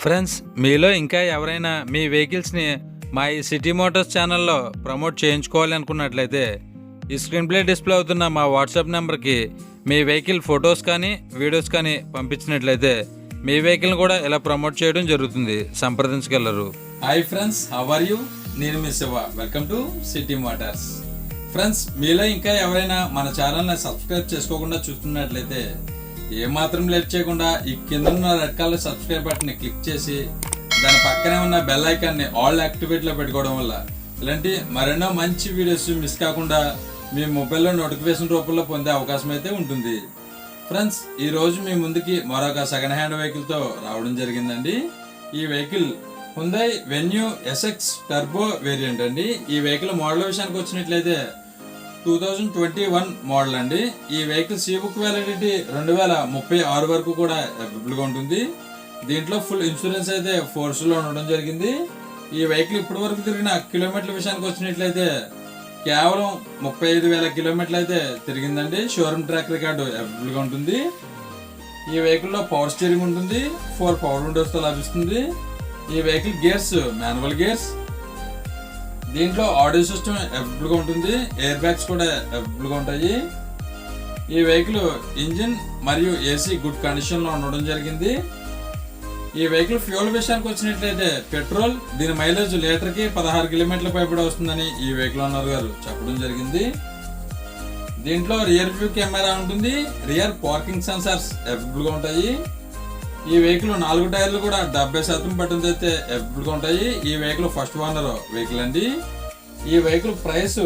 Friends, మీలో ఇంకా ఎవరైనా మీ వెహికల్స్ని మా ఈ సిటీ మోటార్స్ ఛానల్లో ప్రమోట్ చేయించుకోవాలి అనుకున్నట్లయితే ఈ స్క్రీన్ ప్లే డిస్ప్లే అవుతున్న మా వాట్సాప్ నెంబర్కి మీ వెహికల్ ఫొటోస్ కానీ వీడియోస్ కానీ పంపించినట్లయితే మీ వెహికల్ని కూడా ఇలా ప్రమోట్ చేయడం జరుగుతుంది. సంప్రదించగలరు. Hi friends, how are you? నేను మీ Shiva. Welcome to City Motors. Friends, మీలో ఇంకా ఎవరైనా మన ఛానల్ని సబ్స్క్రైబ్ చేసుకోకుండా చూస్తున్నట్లయితే ఏమాత్రం లేట్ చేయకుండా ఈ కింద ఉన్న red colour subscribe button click చేసి దాని పక్కనే ఉన్న బెల్ ఐకాన్ని ఆల్ యాక్టివేట్లో పెట్టుకోవడం వల్ల ఇలాంటి మరెన్నో మంచి వీడియోస్ మిస్ కాకుండా మీ మొబైల్లో నోటిఫికేషన్ రూపంలో పొందే అవకాశం అయితే ఉంటుంది. ఫ్రెండ్స్, ఈ రోజు మీ ముందుకి మరొక సెకండ్ హ్యాండ్ వెహికల్తో రావడం జరిగిందండి. ఈ vehicle Hyundai venue SX turbo variant అండి. ఈ వెహికల్ మోడల్ విషయానికి వచ్చినట్లయితే 2021 మోడల్ అండి. ఈ వెహికల్ సీ బుక్ వ్యాలిడిటీ 2036 వరకు కూడా అవైలబుల్గా ఉంటుంది. దీంట్లో ఫుల్ ఇన్సూరెన్స్ అయితే ఫోర్స్లో ఉండడం జరిగింది. ఈ వెహికల్ ఇప్పటి వరకు తిరిగిన కిలోమీటర్ల విషయానికి వచ్చినట్లయితే కేవలం 35,000 కిలోమీటర్లు అయితే తిరిగిందండి. షోరూమ్ ట్రాక్ రికార్డు అవైలబుల్గా ఉంటుంది. ఈ వెహికల్లో పవర్ స్టీరింగ్ ఉంటుంది. 4 పవర్ విండోస్తో లభిస్తుంది. ఈ వెహికల్ గేర్స్ మాన్యువల్ గేర్స్. దీంట్లో ఆడియో సిస్టమ్ అవైలబుల్గా ఉంటుంది. ఎయిర్ బ్యాగ్స్ కూడా అవైలబుల్గా ఉంటాయి. ఈ వెహికల్ ఇంజిన్ మరియు ఏసీ గుడ్ కండిషన్లో ఉండడం జరిగింది. ఈ వెహికల్ ఫ్యూయల్ విషయానికి వచ్చినట్లయితే పెట్రోల్. దీని మైలేజ్ లీటర్కి 16 కిలోమీటర్ల పైబడి వస్తుందని ఈ వెహికల్ ఓనర్ గారు చెప్పడం జరిగింది. దీంట్లో రియర్ వ్యూ కెమెరా ఉంటుంది. రియర్ పార్కింగ్ సెన్సార్స్ అవైలబుల్గా ఉంటాయి. ఈ వెహికల్ 4 టైర్లు కూడా 70% పట్టింది అయితే అవైలబుల్గా ఉంటాయి. ఈ వెహికల్ ఫస్ట్ ఓనర్ వెహికల్ అండి. ఈ వెహికల్ ప్రైస్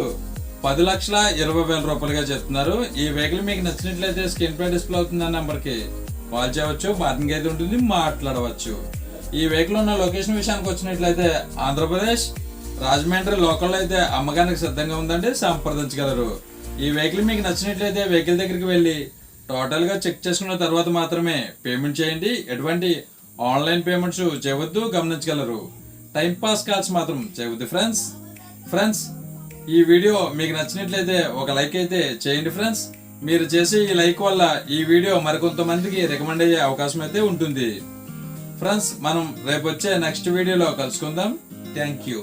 10,20,000 రూపాయలుగా చెప్తున్నారు. ఈ వెహికల్ మీకు నచ్చినట్లయితే స్క్రీన్ పై డిస్ప్లే అవుతున్న నెంబర్కి కాల్ చేయవచ్చు. బార్గింగ్ అయితే ఉంటుంది, మాట్లాడవచ్చు. ఈ వెహికల్ ఉన్న లొకేషన్ విషయానికి వచ్చినట్లయితే ఆంధ్రప్రదేశ్ రాజమండ్రి లోకల్లో అయితే అమ్మకానికి సిద్ధంగా ఉందండి. సంప్రదించగలరు. ఈ వెహికల్ మీకు నచ్చినట్లయితే వెహికల్ దగ్గరికి వెళ్ళి టోటల్ గా చెక్ చేసుకున్న తర్వాత మాత్రమే పేమెంట్ చేయండి. ఎటువంటి ఆన్లైన్ పేమెంట్స్ చేయవద్దు, గమనించగలరు. టైం పాస్ కాల్స్ మాత్రం చేయవద్దు. ఫ్రెండ్స్, ఈ వీడియో మీకు నచ్చినట్లయితే ఒక లైక్ అయితే చేయండి. ఫ్రెండ్స్, మీరు చేసే ఈ లైక్ వల్ల ఈ వీడియో మరికొంతమందికి రికమెండ్ అయ్యే అవకాశం అయితే ఉంటుంది. ఫ్రెండ్స్, మనం రేపు వచ్చే నెక్స్ట్ వీడియోలో కలుసుకుందాం. Thank you.